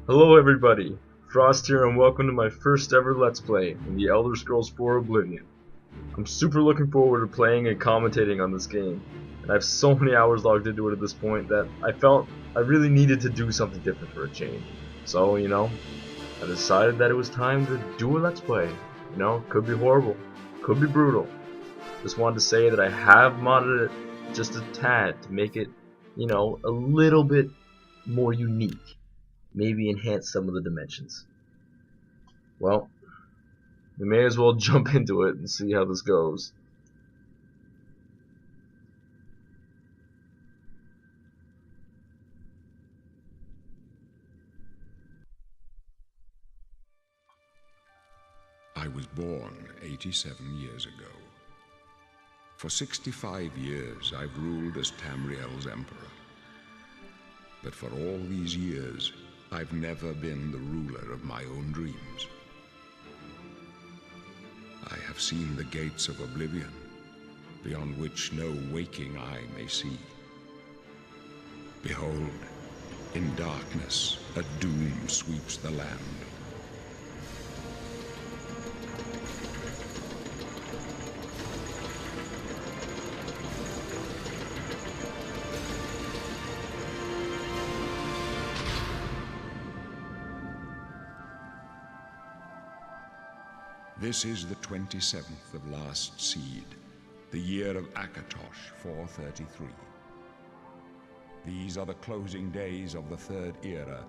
Hello everybody, Frost here and welcome to my first ever Let's Play in the Elder Scrolls 4 Oblivion. I'm super looking forward to playing and commentating on this game, and I have so many hours logged into it at this point that I felt I really needed to do something different for a change. So, I decided that it was time to do a Let's Play. Could be horrible, could be brutal. Just wanted to say that I have modded it just a tad to make it, a little bit more unique. Maybe enhance some of the dimensions. Well, we may as well jump into it and see how this goes. I was born 87 years ago. For 65 years, I've ruled as Tamriel's emperor. But for all these years, I've never been the ruler of my own dreams. I have seen the gates of Oblivion, beyond which no waking eye may see. Behold, in darkness, a doom sweeps the land. This is the 27th of last seed, the year of Akatosh 433. These are the closing days of the Third Era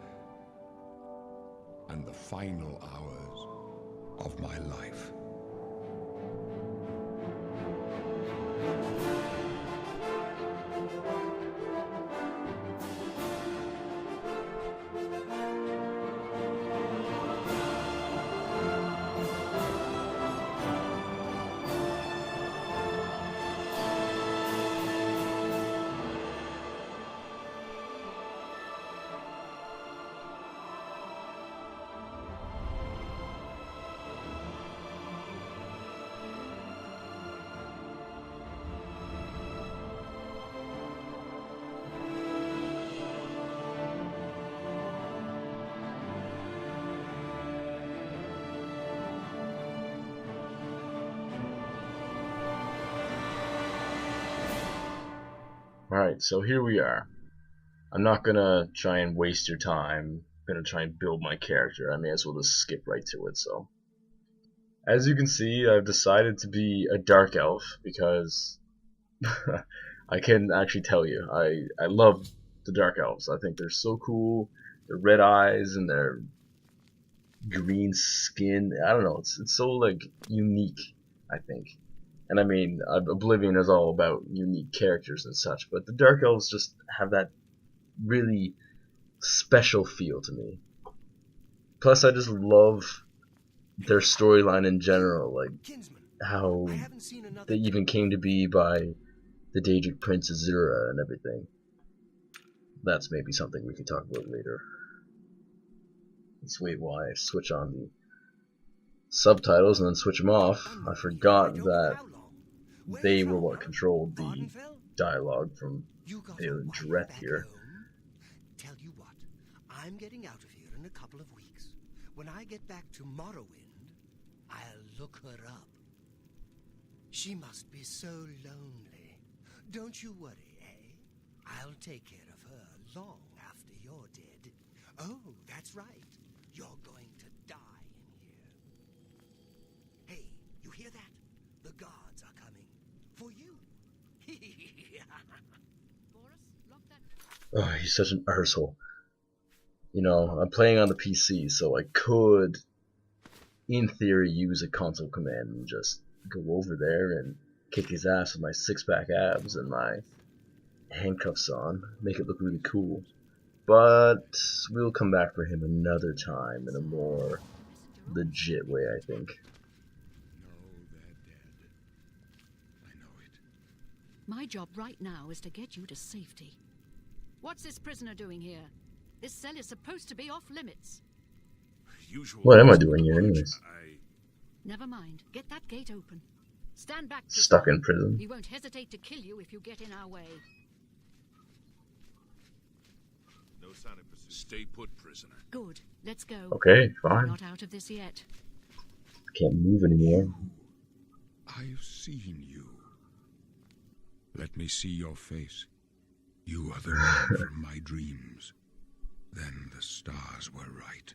and the final hours of my life. Alright, so here we are. I'm not gonna try and waste your time. I'm gonna try and build my character. I may as well just skip right to it, so. As you can see, I've decided to be a dark elf because I can actually tell you, I love the dark elves. I think they're so cool. Their red eyes and their green skin. I don't know, it's so like unique, I think. And I mean, Oblivion is all about unique characters and such, but the Dark Elves just have that really special feel to me. Plus, I just love their storyline in general, like how they even came to be by the Daedric Prince Azura and everything. That's maybe something we can talk about later. Let's wait while I switch on the subtitles and then switch them off. I forgot that they were what controlled the dialogue from Dret here. Tell you what, I'm getting out of here in a couple of weeks. When I get back to Morrowind, I'll look her up. She must be so lonely. Don't you worry, eh? I'll take care of her long after you're dead. Oh, that's right. You're going to die in here. Hey, you hear that? The guards are coming. For you. Oh, he's such an arsehole. I'm playing on the PC, so I could, in theory, use a console command and just go over there and kick his ass with my six-pack abs and my handcuffs on, make it look really cool. But we'll come back for him another time in a more legit way, I think. My job right now is to get you to safety. What's this prisoner doing here? This cell is supposed to be off limits. What am I doing here anyways? Never mind. Get that gate open. Stand back. Stuck in prison. We won't hesitate to kill you if you get in our way. No sign of pursuit. Stay put, prisoner. Good. Let's go. Okay, We're fine. not out of this yet. Can't move anymore. I've seen you. Let me see your face. You are the man from my dreams. Then the stars were right.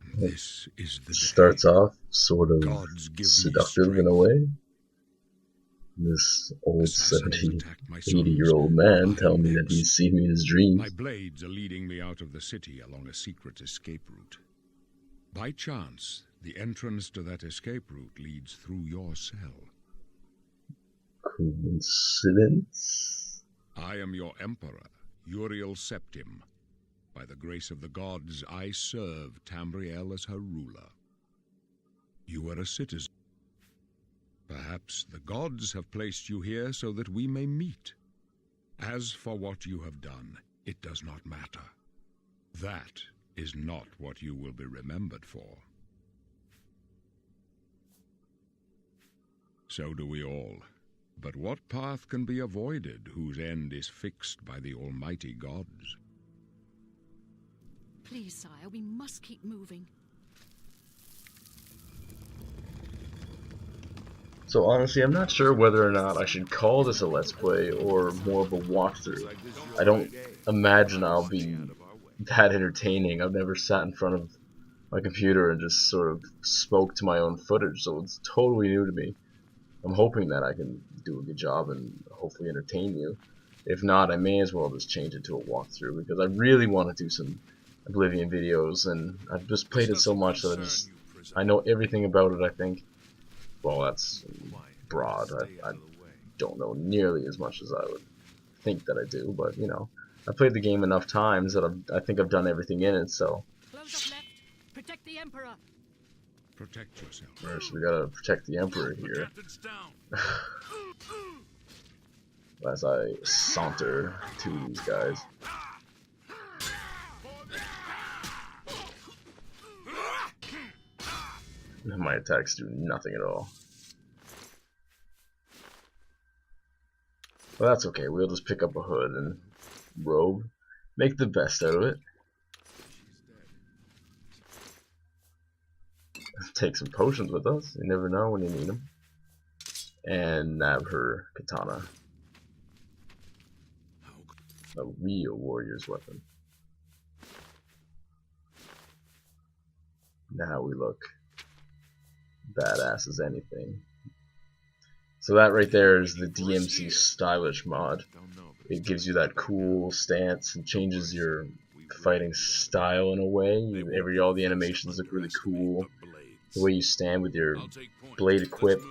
And this is the day. Starts off sort of Gods give me seductive in a strength. way. This old Assassins 70, attacked my 80-year-old sons. man My telling me that necks. he's seen me in his dreams. My blades are leading me out of the city along a secret escape route. By chance, the entrance to that escape route leads through your cell. Coincidence? I am your emperor, Uriel Septim. By the grace of the gods, I serve Tamriel as her ruler. You are a citizen. Perhaps the gods have placed you here so that we may meet. As for what you have done, it does not matter. That is not what you will be remembered for. So do we all. But what path can be avoided whose end is fixed by the almighty gods? Please, sire, we must keep moving. So honestly, I'm not sure whether or not I should call this a Let's Play or more of a walkthrough. I don't imagine I'll be that entertaining. I've never sat in front of my computer and just sort of spoke to my own footage, so it's totally new to me. I'm hoping that I can do a good job and hopefully entertain you. If not, I may as well just change it to a walkthrough, because I really want to do some Oblivion videos, and I've just played it so much that I know everything about it, I think. Well, that's broad. I don't know nearly as much as I would think that I do, but you know, I played the game enough times that I think I've done everything in it, so. Close up left. Protect the Emperor. Protect yourself. First, we gotta protect the Emperor here. As I saunter to these guys. My attacks do nothing at all. Well, that's okay. We'll just pick up a hood and robe. Make the best out of it. Take some potions with us. You never know when you need them. And nab her katana. A real warrior's weapon. Now we look badass as anything. So that right there is the DMC stylish mod. It gives you that cool stance and changes your fighting style in a way. All the animations look really cool. The way you stand with your blade equipped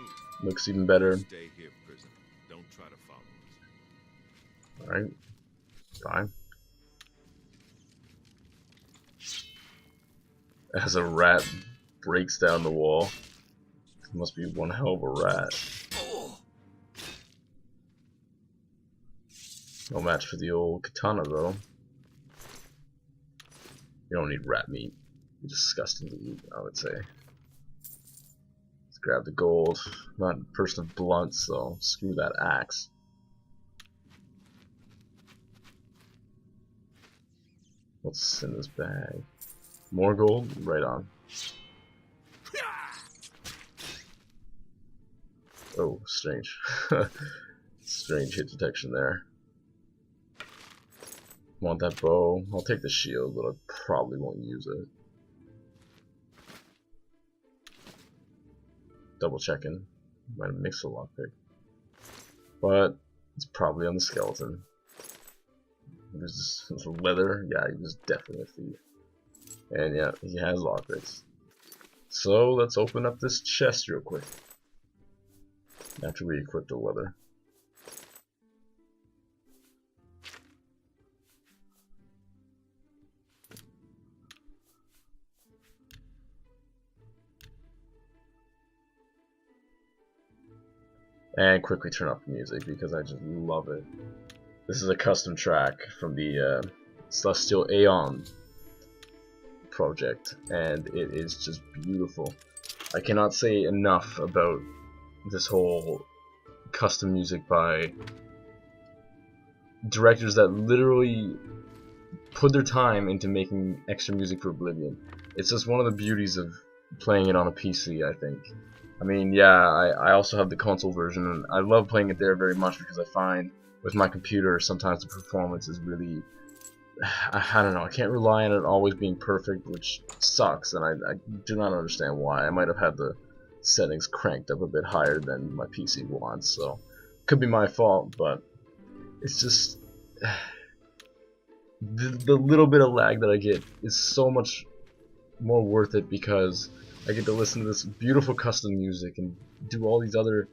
looks even better. Alright, fine. As a rat breaks down the wall. It must be one hell of a rat. No match for the old katana though. You don't need rat meat. You're disgusting to eat, I would say. Let's grab the gold. I'm not a person of blunts, so screw that axe. What's in this bag? More gold? Right on. Oh, strange. Strange hit detection there. Want that bow? I'll take the shield, but I probably won't use it. Double checking. Might have mixed a lockpick. But it's probably on the skeleton. There's leather. Yeah, he was definitely a thief. And yeah, he has lockpicks. So let's open up this chest real quick. After we equip the leather. And quickly turn up the music because I just love it. This is a custom track from the Celestial Aeon project, and it is just beautiful. I cannot say enough about this whole custom music by directors that literally put their time into making extra music for Oblivion. It's just one of the beauties of playing it on a PC, I think. I mean, yeah, I also have the console version, and I love playing it there very much because I find with my computer sometimes the performance is really, I don't know, I can't rely on it always being perfect, which sucks, and I do not understand why. I might have had the settings cranked up a bit higher than my PC wants, so could be my fault, but it's just the little bit of lag that I get is so much more worth it because I get to listen to this beautiful custom music and do all these other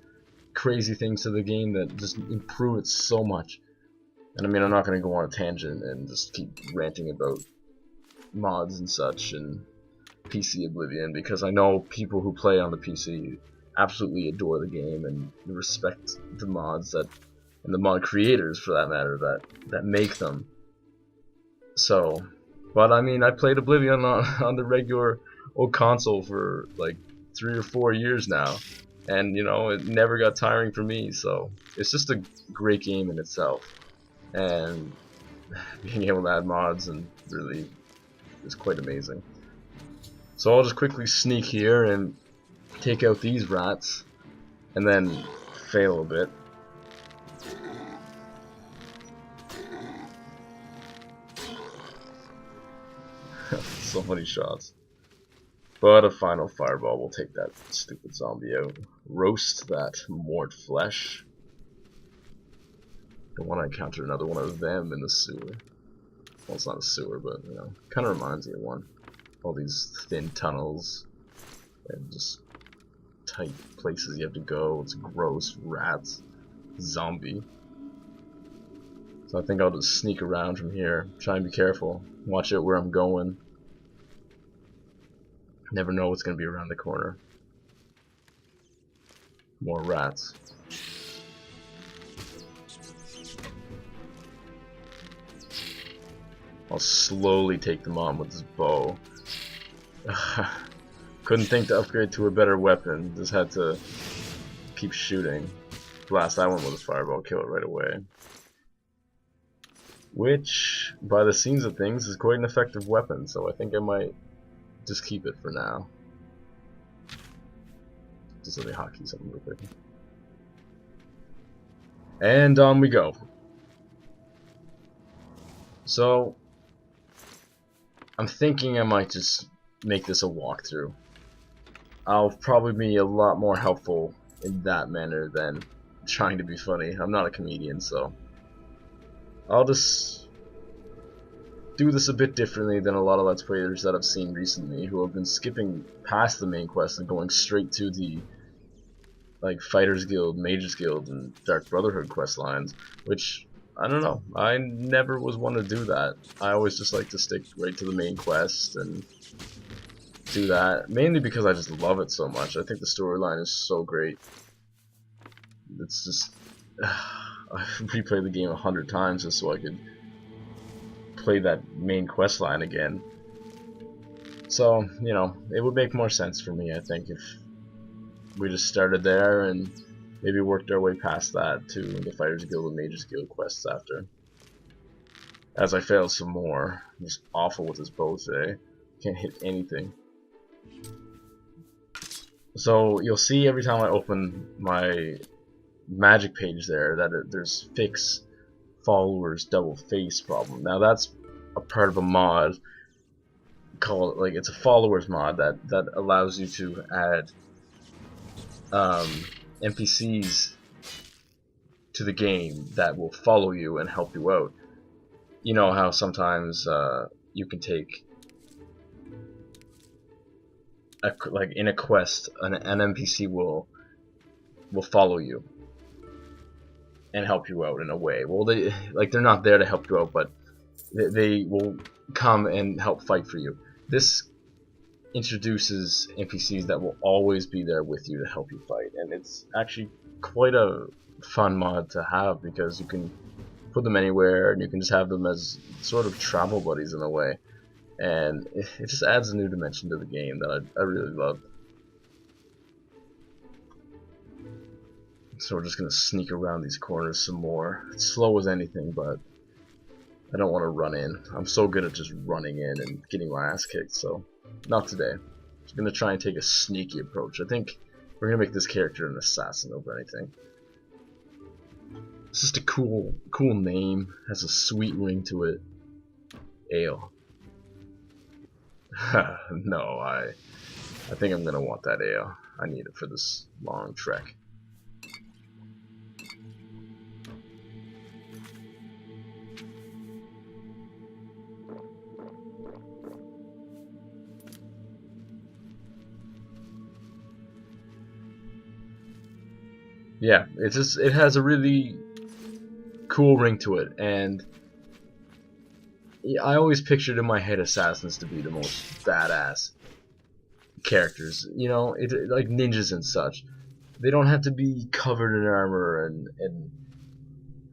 crazy things to the game that just improve it so much. And I mean, I'm not going to go on a tangent and just keep ranting about mods and such and PC Oblivion, because I know people who play on the PC absolutely adore the game and respect the mods that, and the mod creators for that matter, that make them. So, but I mean, I played Oblivion on the regular old console for like 3 or 4 years now, and you know, it never got tiring for me. So it's just a great game in itself, and being able to add mods and really is quite amazing. So I'll just quickly sneak here and take out these rats, and then fail a bit. So many shots. But a final fireball will take that stupid zombie out. Roast that mort flesh. Don't want to encounter another one of them in the sewer. Well, it's not a sewer, but you know, kind of reminds me of one. All these thin tunnels and just tight places you have to go. It's gross. Rats. Zombie. So I think I'll just sneak around from here. Try and be careful. Watch out where I'm going. Never know what's going to be around the corner. More rats. I'll slowly take them on with this bow. Couldn't think to upgrade to a better weapon. Just had to keep shooting. Blast that one with a fireball, kill it right away. Which, by the scenes of things, is quite an effective weapon, so I think I might just keep it for now. Just let me hotkey something real quick. And on we go. So, I'm thinking I might just make this a walkthrough. I'll probably be a lot more helpful in that manner than trying to be funny. I'm not a comedian, so I'll just do this a bit differently than a lot of Let's Players that I've seen recently who have been skipping past the main quest and going straight to the like Fighters Guild, Mages Guild, and Dark Brotherhood quest lines, which I don't know. I never was one to do that. I always just like to stick right to the main quest and do that, mainly because I just love it so much. I think the storyline is so great. It's just I've replayed the game 100 times just so I could play that main quest line again. So, you know, it would make more sense for me, I think, if we just started there and maybe worked our way past that to the Fighters Guild and Mages Guild quests after. As I failed some more. I'm just awful with this bow today. Can't hit anything. So you'll see every time I open my magic page there that there's fix followers double face problem. Now that's a part of a mod called, like, it's a followers mod that allows you to add NPCs to the game that will follow you and help you out. You know how sometimes you can take like in a quest an NPC will follow you and help you out in a way. Well, they're not there to help you out, but they will come and help fight for you. This introduces NPCs that will always be there with you to help you fight, and it's actually quite a fun mod to have because you can put them anywhere and you can just have them as sort of travel buddies in a way, and it just adds a new dimension to the game that I really love. So we're just gonna sneak around these corners some more. It's slow as anything, but I don't want to run in. I'm so good at just running in and getting my ass kicked, so not today. I'm just gonna try and take a sneaky approach. I think we're gonna make this character an assassin over anything. It's just a cool name. Has a sweet ring to it. Ale. No, I think I'm gonna want that ale. I need it for this long trek. Yeah, it has a really cool ring to it, and I always pictured in my head assassins to be the most badass characters. You know, like ninjas and such. They don't have to be covered in armor and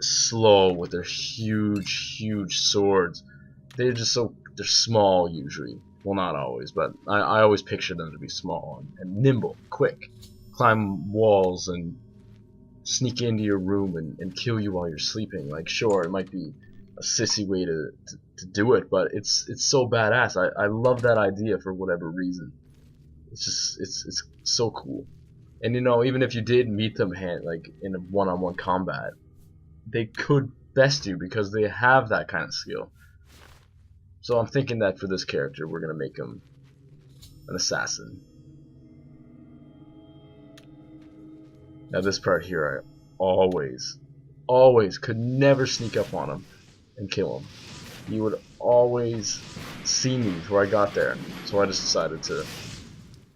slow with their huge swords. They're small usually. Well, not always, but I always picture them to be small and nimble, quick, climb walls and sneak into your room and kill you while you're sleeping. Like, sure, it might be a sissy way to do it, but it's so badass. I love that idea for whatever reason. It's so cool. And you know, even if you did meet them like in a one-on-one combat, they could best you because they have that kind of skill. So I'm thinking that for this character, we're gonna make him an assassin. Now this part here, I always could never sneak up on him and kill him. He would always see me before I got there. So I just decided to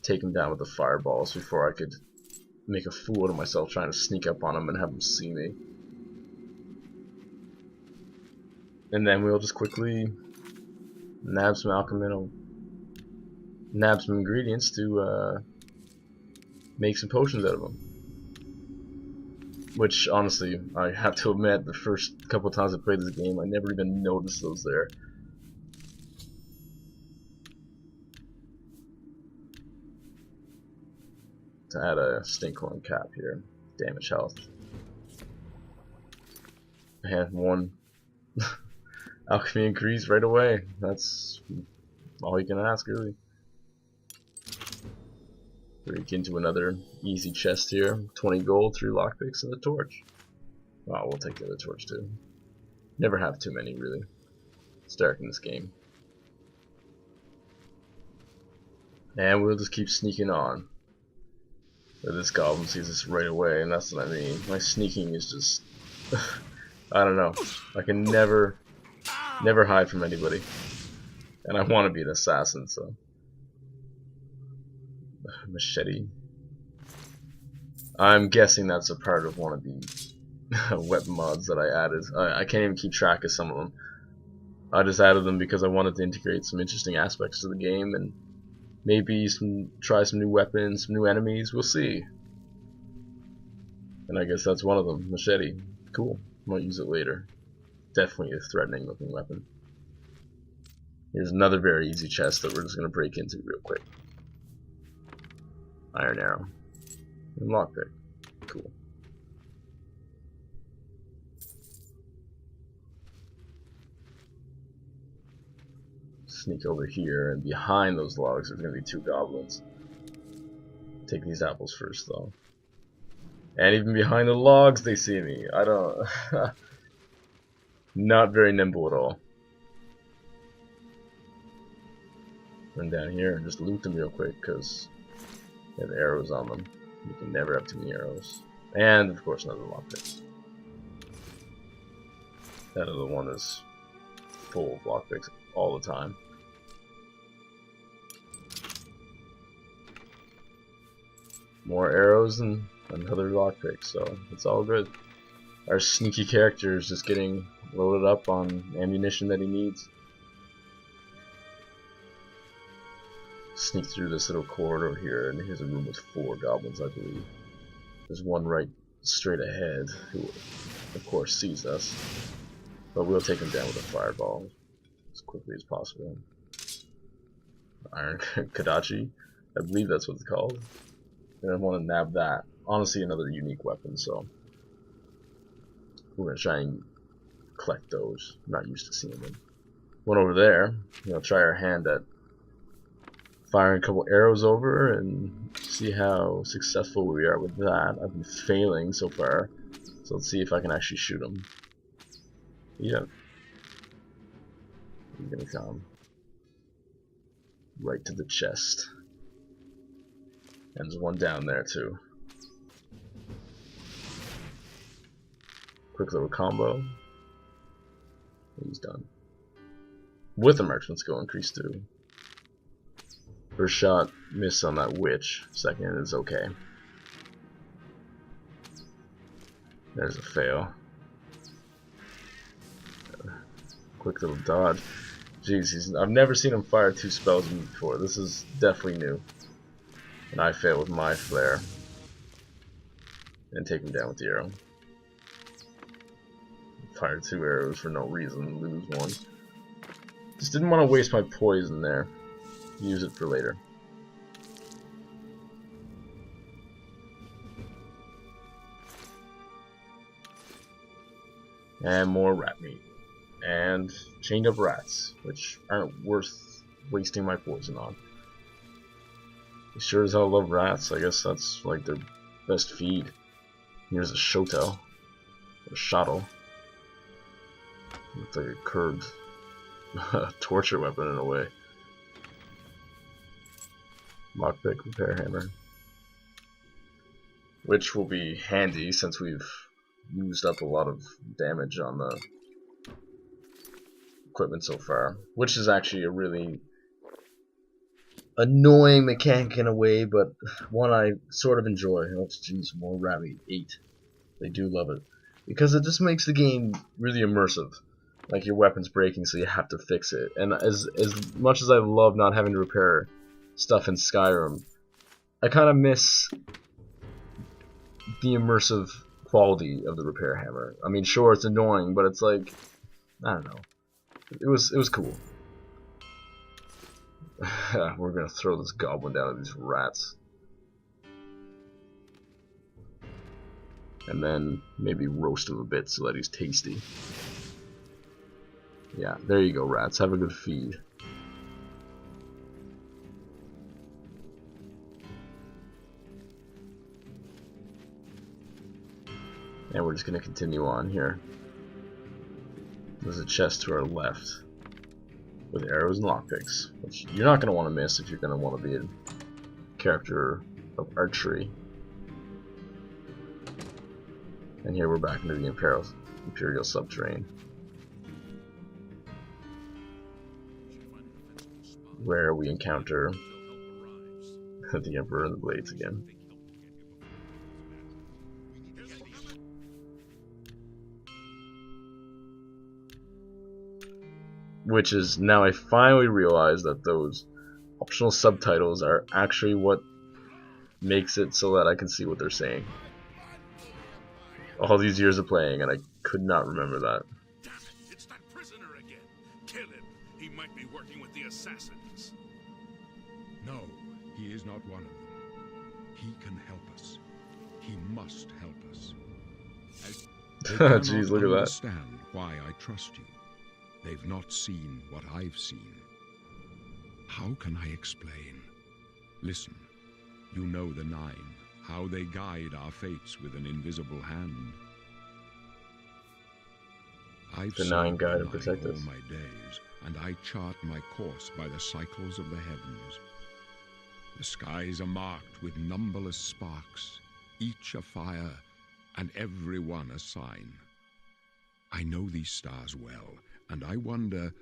take him down with the fireballs before I could make a fool of myself trying to sneak up on him and have him see me. And then we'll just quickly nab some nab some ingredients to make some potions out of them. Which, honestly, I have to admit, the first couple of times I played this game, I never even noticed those there. To add a stinkhorn cap here, damage health. And one alchemy increase right away. That's all you can ask, really. Break into another easy chest here. 20 gold, 3 lockpicks, and a torch. Oh, we'll take the other torch too. Never have too many, really. It's dark in this game. And we'll just keep sneaking on. This goblin sees us right away, and that's what I mean. My sneaking is just... I don't know. I can never hide from anybody. And I want to be an assassin, so... Machete. I'm guessing that's a part of one of the weapon mods that I added. I can't even keep track of some of them. I just added them because I wanted to integrate some interesting aspects to the game and maybe try some new weapons, some new enemies. We'll see. And I guess that's one of them. Machete. Cool. Might use it later. Definitely a threatening looking weapon. Here's another very easy chest that we're just going to break into real quick. Iron arrow. And lockpick. Cool. Sneak over here, and behind those logs there's going to be 2 goblins. Take these apples first, though. And even behind the logs they see me. I don't... Not very nimble at all. Run down here and just loot them real quick, because they have arrows on them. You can never have too many arrows. And, of course, another lockpick. That other one is full of lockpicks all the time. More arrows and another lockpick, so it's all good. Our sneaky character is just getting loaded up on ammunition that he needs. Sneak through this little corridor here, and here's a room with 4 goblins, I believe. There's one right straight ahead who, of course, sees us, but we'll take him down with a fireball as quickly as possible. Iron Kadachi, I believe that's what it's called. And I want to nab that. Honestly, another unique weapon, so we're gonna try and collect those. I'm not used to seeing them. One over there. Try our hand at firing a couple arrows over and see how successful we are with that. I've been failing so far, so let's see if I can actually shoot him. Yep. He's gonna come right to the chest. And there's one down there too. Quick little combo. He's done. With a marksman skill increase too. First shot, miss on that witch. Second is okay. There's a fail. Quick little dodge. Jeez, I've never seen him fire 2 spells before. This is definitely new. And I fail with my flare. And take him down with the arrow. Fire 2 arrows for no reason, lose 1. Just didn't want to waste my poison there. Use it for later. And more rat meat. And chained up rats, which aren't worth wasting my poison on. You sure as hell love rats. I guess that's like their best feed. Here's a shotel. A shottle. Looks like a curved torture weapon in a way. Lockpick, repair hammer. Which will be handy since we've used up a lot of damage on the equipment so far. Which is actually a really annoying mechanic in a way, but one I sort of enjoy. Oh, jeez, more rabbit 8. They do love it. Because it just makes the game really immersive. Like your weapon's breaking, so you have to fix it. And as much as I love not having to repair stuff in Skyrim, I kind of miss the immersive quality of the repair hammer. I mean, sure, it's annoying, but it's like, I don't know. It was cool. We're gonna throw this goblin down at these rats. And then maybe roast him a bit so that he's tasty. Yeah, there you go, rats. Have a good feed. And we're just going to continue on here. There's a chest to our left with arrows and lockpicks, which you're not going to want to miss if you're going to want to be a character of archery. And here we're back into the Imperial subterrane, where we encounter the Emperor and the Blades again. Which is, now I finally realize that those optional subtitles are actually what makes it so that I can see what they're saying. All these years of playing, and I could not remember that. Damn it, it's that prisoner again. Kill him. He might be working with the assassins. No, he is not one of them. He can help us. He must help us. Jeez, look at that. Understand why I trust you. They've not seen what I've seen. How can I explain? Listen, you know the Nine, how they guide our fates with an invisible hand. I've The Nine guide and served protect all us. my days, and I chart my course by the cycles of the heavens. The skies are marked with numberless sparks, each a fire, and every one a sign. I know these stars well, and I wonder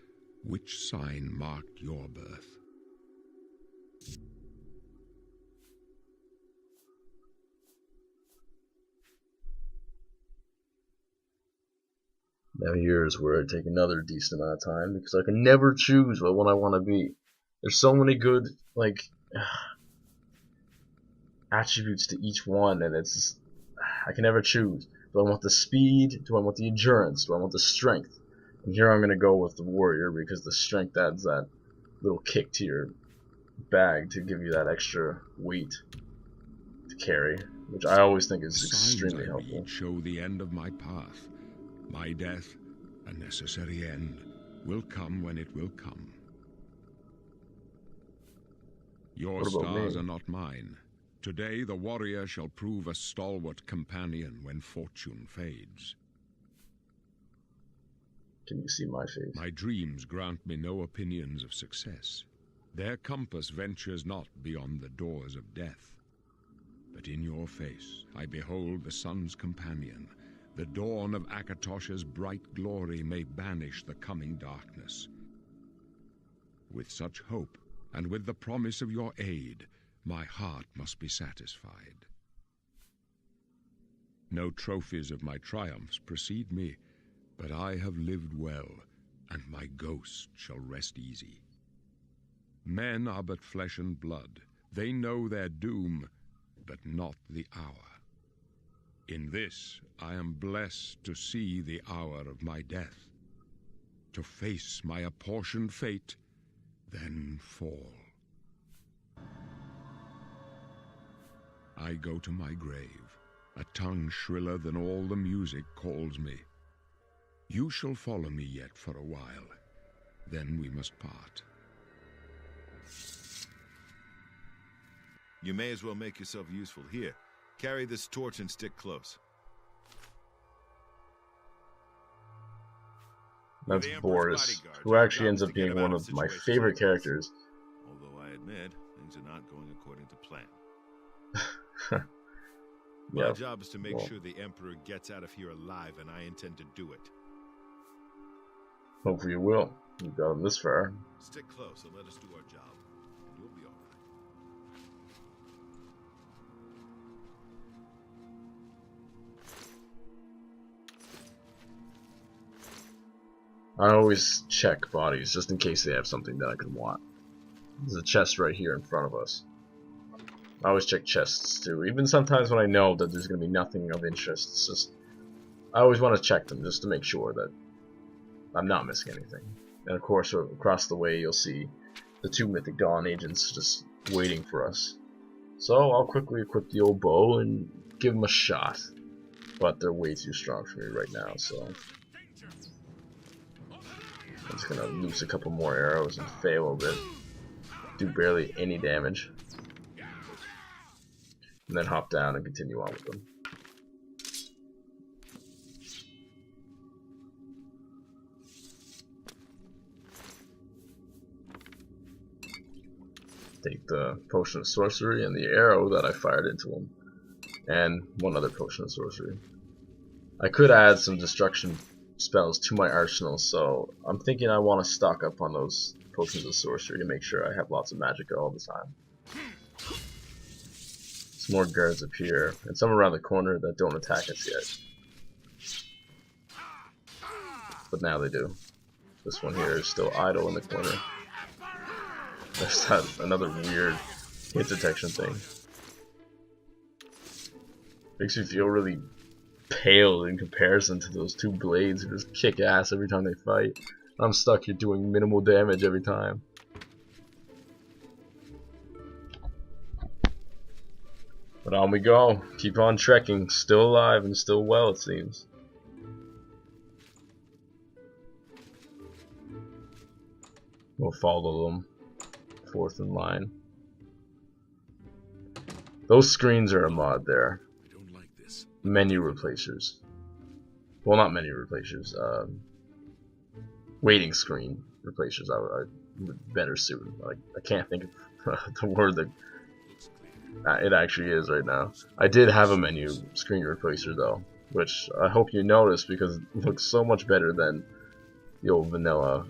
which sign marked your birth. Now here's where I take another decent amount of time, because I can never choose what one I want to be. There's so many good, like, attributes to each one, and it's just, I can never choose. Do I want the speed? Do I want the endurance? Do I want the strength? And here I'm going to go with the warrior, because the strength adds that little kick to your bag to give you that extra weight to carry, which I always think is The extremely signs I helpful. read show the end of my path, my death, A necessary end will come when it will come. Your What about stars me? are not mine. Today the warrior shall prove a stalwart companion when fortune fades. Can you see my face? My dreams grant me no opinions of success. Their compass ventures not beyond the doors of death. But in your face I behold the sun's companion. The dawn of Akatosha's bright glory may banish the coming darkness. With such hope, and with the promise of your aid, my heart must be satisfied. No trophies of my triumphs precede me, but I have lived well, and my ghost shall rest easy. Men are but flesh and blood. They know their doom, but not the hour. In this I am blessed to see the hour of my death, to face my apportioned fate, then fall. I go to my grave. A tongue shriller than all the music calls me. You shall follow me yet for a while, then we must part. You may as well make yourself useful. Here, carry this torch and stick close. That's The Emperor's Boris, bodyguards. who Our actually job ends is up to get being him out one of of my situations favorite like this. characters. Although I admit, things are not going according to plan. Yeah, My job is to make well, sure the Emperor gets out of here alive, and I intend to do it. hopefully you will. You got him this far. Stick close and let us do our job, and you'll be all right. I always check bodies just in case they have something that I could want. There's a chest right here in front of us. I always check chests too, even sometimes when I know that there's going to be nothing of interest. It's just, I always want to check them just to make sure that I'm not missing anything. And of course, across the way you'll see the two Mythic Dawn agents just waiting for us. So I'll quickly equip the old bow and give them a shot. But they're way too strong for me right now, so I'm just gonna loose a couple more arrows and fail a bit. Do barely any damage. And then hop down and continue on with them. Take the potion of sorcery and the arrow that I fired into him. And one other potion of sorcery. I could add some destruction spells to my arsenal, so I'm thinking I want to stock up on those potions of sorcery to make sure I have lots of magic all the time. Some more guards up here, and some around the corner that don't attack us yet. But now they do. This one here is still idle in the corner. There's that another weird hit detection thing. Makes you feel really pale in comparison to those two blades who just kick ass every time they fight. I'm stuck here doing minimal damage every time. But on we go. Keep on trekking. Still alive and still well, it seems. We'll follow them. Fourth in line. Those screens are a mod there. I don't like this. Menu replacers. Well, not menu replacers. Waiting screen replacers. I would better suit. Like, I can't think of the word that Looks clear. it actually is right now. I did have a menu screen replacer though, which I hope you noticed because it looks so much better than the old vanilla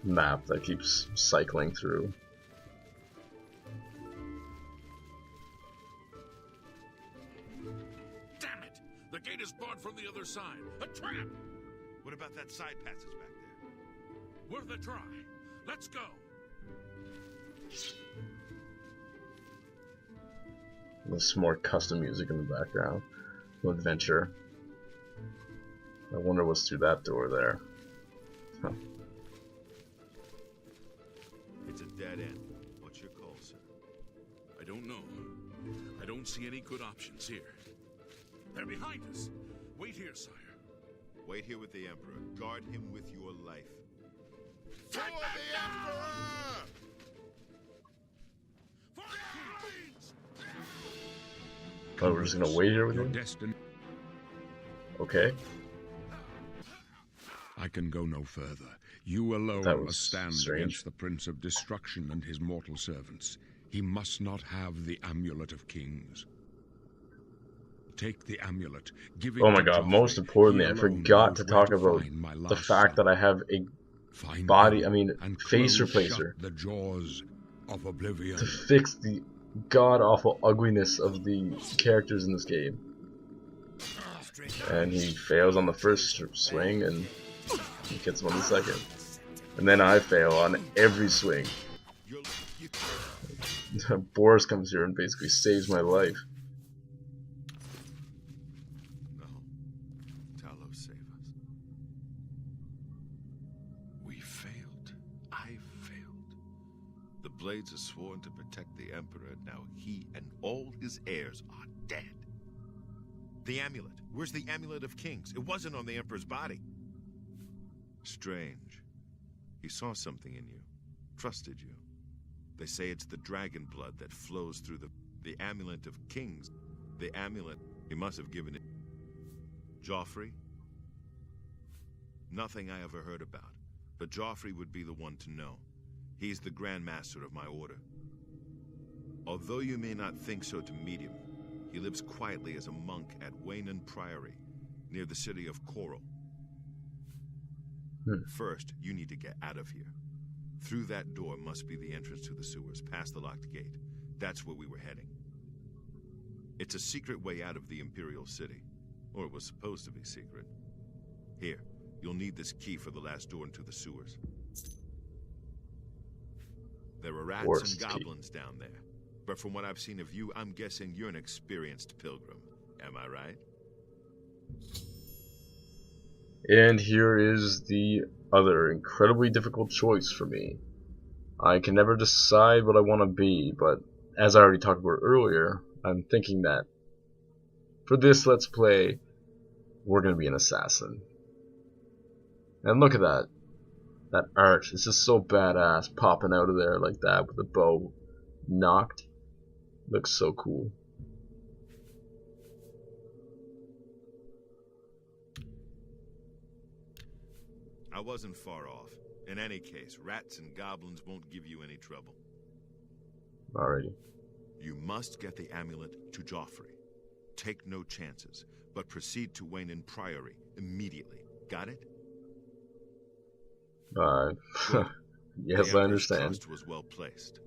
map that keeps cycling through. Damn it! The gate is barred from the other side. A trap! What about that side passage back there? Worth a try. Let's go. There's some more custom music in the background. No adventure. I wonder what's through that door there. Huh. It's a dead end. What's your call, sir? I don't know. I don't see any good options here. They're behind us. Wait here, sire. Wait here with the Emperor. Guard him with your life. For the Emperor! For the Queens! Oh, we're just gonna wait here with Your him? destiny. Okay. I can go no further. You That alone was must stand strange. against the Prince of Destruction and his mortal servants. He must not have the Amulet of Kings. Take the amulet. Give it Oh my to god, Joffrey. most importantly, He I alone forgot knows to where talk about find my the lost fact son. that I have a Find body, him I mean, and face close replacer shut the jaws of Oblivion. to fix the god-awful ugliness of the characters in this game. And he fails on the first swing, and he gets him on the second. And then I fail on every swing. Boris comes here and basically saves my life. No. Talos, save us. We failed. I failed. The Blades are sworn to protect the Emperor, and now he and all his heirs are dead. The amulet. Where's the Amulet of Kings? It wasn't on the Emperor's body. Strange. He saw something in you. Trusted you. They say it's the dragon blood that flows through the Amulet of Kings. The amulet, he must have given it. Joffrey? Nothing I ever heard about, but Joffrey would be the one to know. He's the Grand Master of my order. Although you may not think so to meet him, he lives quietly as a monk at Waynon Priory, near the city of Coral. First, you need to get out of here. Through that door must be the entrance to the sewers, past the locked gate. That's where we were heading. It's a secret way out of the Imperial City. Or it was supposed to be secret. Here, you'll need this key for the last door into the sewers. There are rats Worst and key. goblins down there. But from what I've seen of you, I'm guessing you're an experienced pilgrim. Am I right? And here is the other incredibly difficult choice for me. I can never decide what I want to be, but as I already talked about earlier, I'm thinking that for this Let's Play, we're going to be an assassin. And look at that. That art. It's just so badass, popping out of there like that with the bow knocked. Looks so cool. I wasn't far off. In any case, rats and goblins won't give you any trouble. Alrighty. You must get the amulet to Joffrey. Take no chances, but proceed to Waynon Priory immediately. Got it? Yes, The I Emperor's understand. trust was well placed.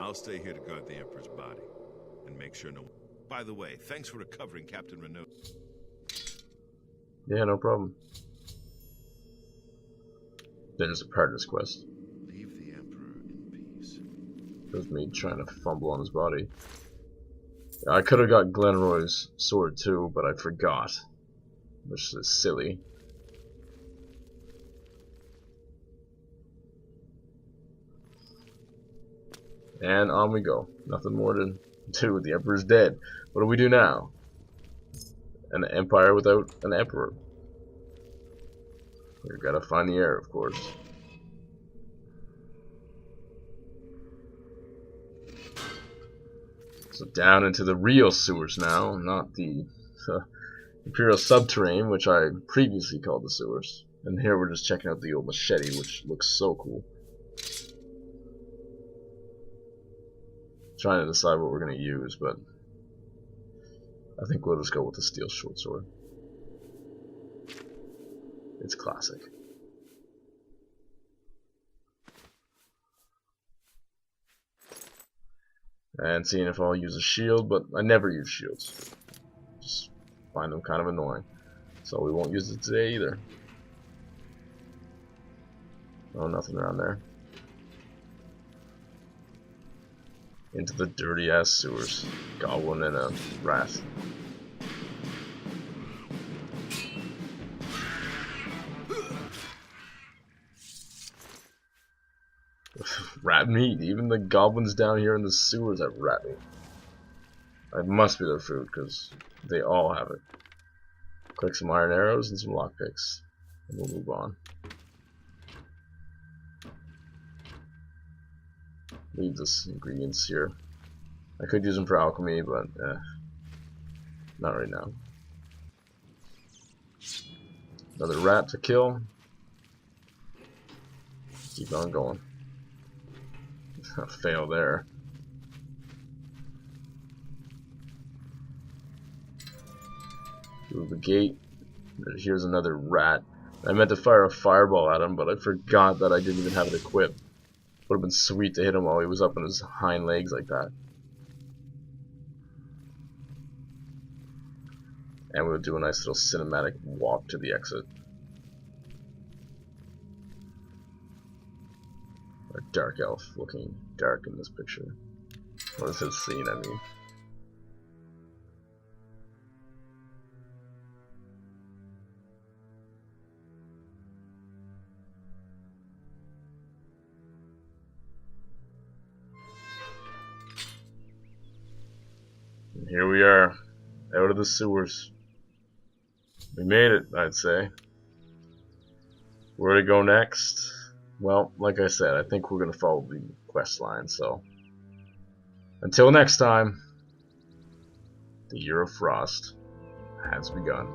I'll stay here to guard the Emperor's body and make sure no. By the way, thanks for recovering Captain Renault. Yeah, no problem. There's a partner's quest. Leave the Emperor in peace. There's me trying to fumble on his body. I could have got Glenroy's sword too, but I forgot. Which is silly. And on we go. Nothing more to do. The Emperor's dead. What do we do now? An empire without an emperor. We gotta find the heir, of course. So down into the real sewers now, not the Imperial subterranean, which I previously called the sewers. And here we're just checking out the old machete, which looks so cool. Trying to decide what we're gonna use, but I think we'll just go with the steel short sword. It's classic. And seeing if I'll use a shield, but I never use shields. Just find them kind of annoying. So we won't use it today either. Oh, nothing around there. Into the dirty ass sewers. Goblin and a rat. Rat meat. Even the goblins down here in the sewers have rat meat. It must be their food because they all have it. Collect some iron arrows and some lockpicks. And we'll move on. Leave this ingredients here. I could use them for alchemy, but not right now. Another rat to kill. Keep on going. Fail there. Through the gate. Here's another rat. I meant to fire a fireball at him, but I forgot that I didn't even have it equipped. Would have been sweet to hit him while he was up on his hind legs like that. And we'll do a nice little cinematic walk to the exit. A dark elf looking dark in this picture. What is his scene, I mean? And here we are, out of the sewers. We made it, I'd say. Where to go next? Well, like I said, I think we're going to follow the quest line, so... Until next time, the Year of Frost has begun.